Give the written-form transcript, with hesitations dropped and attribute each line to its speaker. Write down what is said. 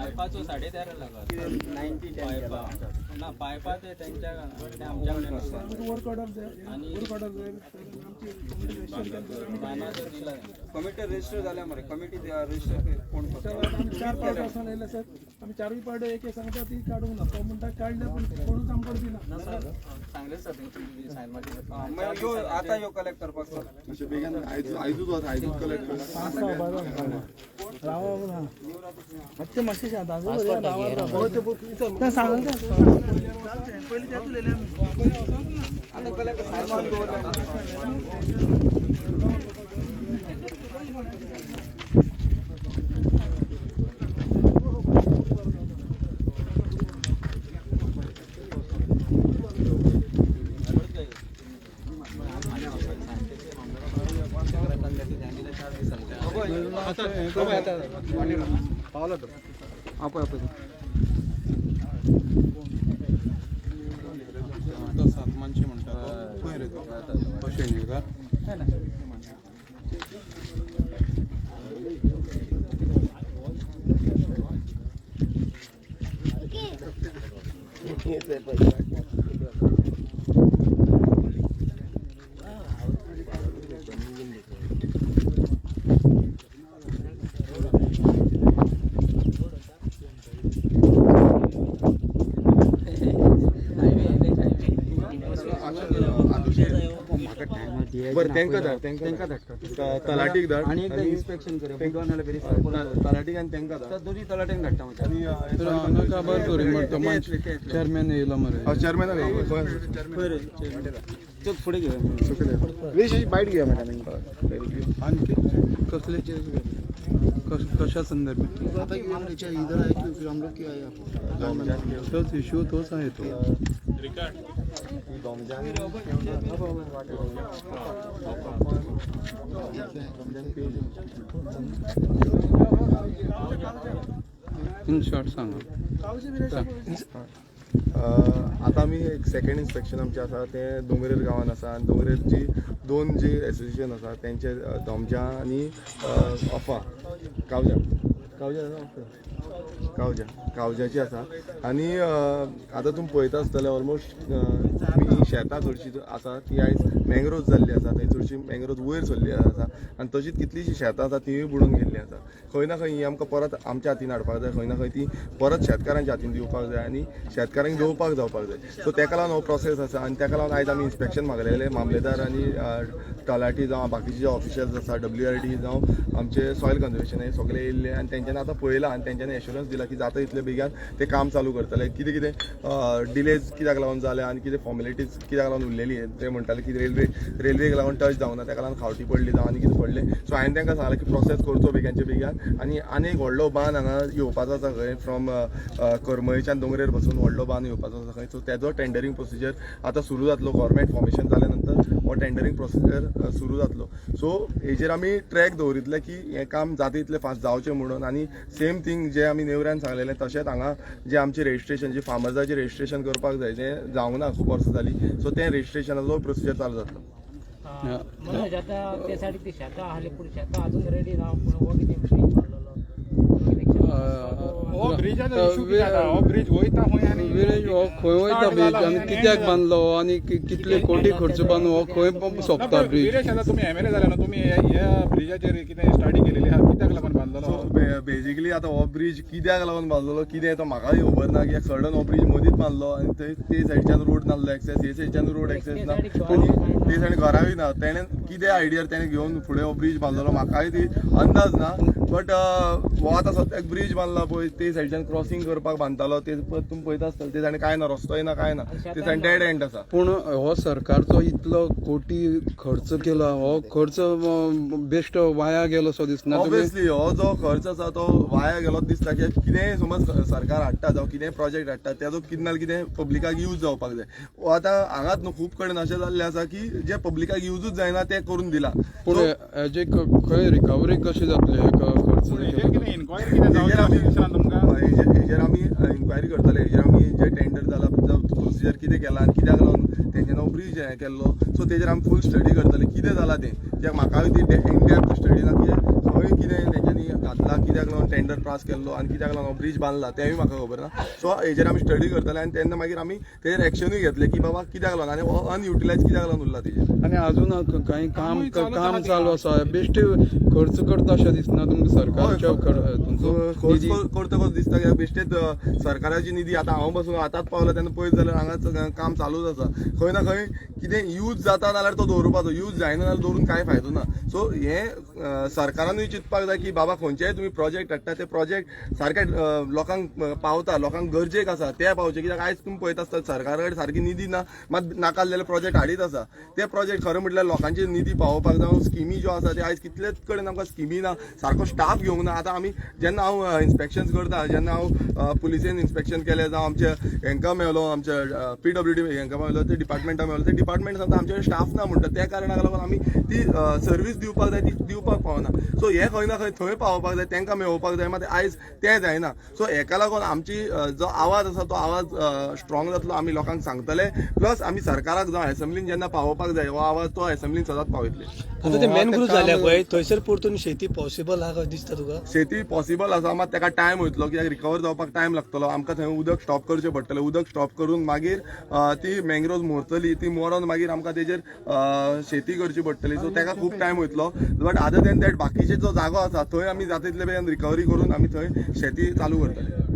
Speaker 1: पायपाचो 13.5 लाख 90 पायपा ना पायपा ते त्यांच्या आमच्याकडे वर्क ऑर्डर आणि वर्क ऑर्डर कमिटी रजिस्टर झाल्या मरे कमिटी रजिस्टर कोण आम्ही 4 पार्ट असं सर आम्ही 4 पार्ट एक सांगता ती काढून ना म्हणता काढल्या पण कोण काम करतील ना सर चांगले सर त्यांची साइन मध्ये यो आता यो कलेक्ट करपाक सर असे बेगन आयजूच होता आयजूच कलेक्ट राव ना अच्छे मस्ती जाता सांगा पहिले त्यातलेले आता कलेक्ट साइन मध्ये पावला तो आपण आता 7 माणसे म्हणतात बाहेर येतो कसे नाही का बरं त्यांका धाडटा तलाटीक धाड आणि एकदा इन्स्पेक्शन करे पेगोनाला व्हेरी तलाटीक आणि त्यांका धाड दोन्ही तलाटीक धाडटा आणि नका बर करी म्हणतो चेअरमॅन येला मरे चेअरमॅन रे चल पुढे घे विशेष बाईट घ्या मॅडम आणि कसले कशा संदर्भात आता की इधर आहे की फिर हम लोग क्या है तोच इश्यू तोच आहे तो इन शॉर्ट सांगा
Speaker 2: आता आम्ही एक सेकंड इन्स्पेक्शन आमचे आसा ते दोंगरेर गांवांत आसा आनी दोंगरेरची 2 जी एसोसिएशन आसा तेंचे दोमजा आनी ऑफा कावजाची आसा आनी आतां तुमी पळयता आसतले ऑलमोस्ट शेतां चडशीं आसा ती आयज मँग्रोव्ज जाल्ली आसा थंय चडशी मँग्रोव्ज वयर सरली आसा आनी तशीच कितलीशीं शेतां आसा तीय बुडून गेल्ली आसा खंय ना खंय ही आमकां परत आमच्या हातीन हाडपाक जाय खंय ना खंय ती परत शेतकारांच्या हातीन दिवपाक जाय आनी शेतकारांक घेवपाक जावपाक जाय सो तेका लागून हो प्रोसेस आसा आनी तेका लागून आयज आमी इन्स्पेक्शन मागलेलें मामलेदार आनी तलाटी जावं बाकीचे जे ऑफिशियल्स आसा WRD जावं आमचे सॉयल कन्जर्वेशन हे सगळे येयल्ले आनी तेंच्यांनी आतां पळयलां आनी तेंच्यांनी एश्युरन्स दिला की जाता इतले बेगीन ते काम चालू करतले कितें कितें डिलेज कित्याक लागून जाले आनी कितें फॉर्मेलिटीज कित्याक लागून उरलेली ते म्हणटाले की रेल्वेक लागून टच जावना तेका लागून खावटी पडली जावं आनी कितें पडलें सो हांवें तांकां सांगलें की प्रोसेस करचो बेगीनचे बेगीन आनी एक व्हडलो बांद हांगा येवपाचो आसा खंय फ्रॉम करमळीच्यान दोंगरेर पासून व्हडलो बांद येवपाचो आसा खंय सो तेजो टेंडरींग प्रोसिजर आतां सुरू जातलो गव्हर्मेंट फॉर्मेशन जाल्या नंतर हो टेंडरींग प्रोसिजर सुरू जातलो सो हेजेर आमी ट्रॅक दवरितले की हें काम जाता इतलें फास्ट जावचें म्हणून आनी सेम थिंग जे आमी नेवऱ्यान सांगलेलें तशेंच हांगा जे आमचें रेजिस्ट्रेशन जे फार्मर्साचें रेजिस्ट्रेशन करपाक जाय तें जावंक ना खूब वर्सां जालीं सो तें रेजिस्ट्रेशनाचो प्रोसिजर चालू जातलो
Speaker 3: मनोज आता त्यासाठी ती शेतां आसली पूण शेतां अजून रेडी ना पूण हो कितें ब्रीज बांदलेलो हो ब्रिजाचो इशू कितें आसा हो ब्रिज वयता खंय आनी ब्रिज हो खंय वयता ब्रिज आनी कित्याक बांदलो आनी कितले कोटी खर्च बांदून हो खंय सोंपता ब्रिज विरेश आता तुमी MLA जाले ना तुमी ह्या ब्रिजाचेर कितें स्टडी केलेली आहा कित्याक लागून बांदलेलो
Speaker 2: बेजिकली आतां हो ब्रिज कित्याक लागून बांदलेलो कितें तो म्हाकाय खबर ना कित्याक सडन हो ब्रिज मदींच बांदलो आनी थंय ते सायडीच्यान रोड नासलो एक्सेस हे सायडीच्यान रोड एक्सेस ना आनी ते सायडीन घरांय ना तेणें कितें आयडियार तेणें घेवन फुडें हो ब्रिज बांदलेलो म्हाकाय ती अंदाज ना बट हो आतां सद्याक ब्रिज बांदला पळय ते सायडीच्यान क्रॉसींग करपाक बांदतालो ते तुमी पळयता आसतले ते सायडीन काय ना रस्तोय ना काय ना ते सायडीन डेड एंड आसा
Speaker 4: पूण हो सरकारचो इतलो कोटी खर्च केला हो खर्च बेस्ट वाया गेलो सो दिसना
Speaker 2: ऑब्वियसली हो जो खर्च आसा तो वाया गेलो दिसता कित्याक कितेंय समज सरकार हाडटा जावं कितेंय प्रोजेक्ट हाडटा तेजो कितें ना कितें पब्लिकाक यूज जावपाक जाय हो आतां हांगाच न्हू खूब कडेन अशें जाल्लें आसा की जे पब्लिकाक यूजूच जायना तें करून दिला
Speaker 4: पूण हेजे खंय रिकवरी कशी जातली खर्च
Speaker 2: हेजेर आमी इन्क्वायरी करतले हेजेर आमी जे टेंडर जाला प्रोसिजर कितें केला आनी कित्याक लागून तेंच्यान ब्रिज हें केल्लो सो तेजेर आमी फूल स्टडी करतले कितें जालां तें कित्याक म्हाकाय ती इन डेप्थ स्टडी ना की खंय कितें तेंच्यांनी घातला, कित्याक लागून टेंडर पास केल्लो आनी कित्याक लागून ब्रिज बांदला तेंवूय म्हाका खबर ना. सो हेजेर आमी स्टडी करतले आनी तेन्ना मागीर आमी तेजेर एक्शनूय घेतले की बाबा कित्याक लागून आनी हो अनयुटिलायज कित्याक लागून उरला तेजेर.
Speaker 4: आणि अजून काही काम चालू आसा बेश्टे खर्च करता अशें दिसना तुमकां सरकारच्या तुमचो
Speaker 2: करतकच दिसता की बेश्टेच सरकाराची निधी आतां हांव बसून आतांच पावला तेन्ना पळयत जाल्यार हांगा काम चालूच आसा. खंय ना खंय कितें यूज जाता जाल्यार तो दवरपाचो, यूज जायना जाल्यार दवरून कांय फायदो ना. सो हे सरकारानूय चिंतपाक जाय की बाबा खंयचेय तुमी प्रोजेक्ट हाडटा ते प्रोजेक्ट सारके लोकांक पावता, लोकांक गरजेक आसा ते पावचे. कित्याक आयज तुमी पळयता आसता सरकारा कडेन सारकी निधी ना, मात नाकाल्लेले प्रोजेक्ट हाडीत आसा. ते प्रोजेक्ट खरें म्हटल्यार लोकांचे निधी पावोवपाक जावं स्किमी ज्यो आसा ते आयज कितलेच कडेन आमकां स्किमी ना, सारको स्टाफ घेवंक ना. आतां आमी जेन्ना हांव इन्स्पेक्शन करता, जेन्ना हांव पुलिसेन इन्स्पेक्शन केलें जावं आमच्या हांकां मेळलो, आमच्या PWD हांकां मेळलो, ते डिपार्टमेंटाक मेळलो, ते डिपार्टमेंट सांगता आमचे स्टाफ ना म्हणटा. त्या कारणाक लागून आमी ती सर्वीस दिवपाक जाय ती दिवपाक पावना. सो हे खंय ना खंय थंय पावोवपाक जाय, तांकां मेळोवपाक जाय, मात आयज तें जायना. सो हेका लागून आमची जो आवाज आसा तो आवाज स्ट्रॉंग जातलो. आमी लोकांक सांगतले, प्लस आमी सरकाराक जावं असेंब्लीन जेन्ना पावोवपाक जाय हो आवाज तो असेंब्लीन सदांच पावयतले.
Speaker 5: आता ते मॅनग्रूव्ह जाल्या पळय थंयसर परतून शेती पॉसिबल आहा कशें दिसता तुका?
Speaker 2: शेती पॉसिबल आसा, मात ताका टायम वयतलो, कित्याक रिकवर जावपाक टायम लागतलो. आमकां थंय उदक स्टॉप करचें पडटलें. उदक स्टॉप करून मागीर ती मँग्रोव्ज मोरतली, ती मोरोन मागीर आमकां तेजेर शेती करची पडटली. सो ताका खूब टायम वयतलो. बट अदर दॅन दॅट बाकीचे जो जागो आसा थंय आमी जाता तितले बेगीन रिकवरी करून आमी थंय शेती चालू करतले.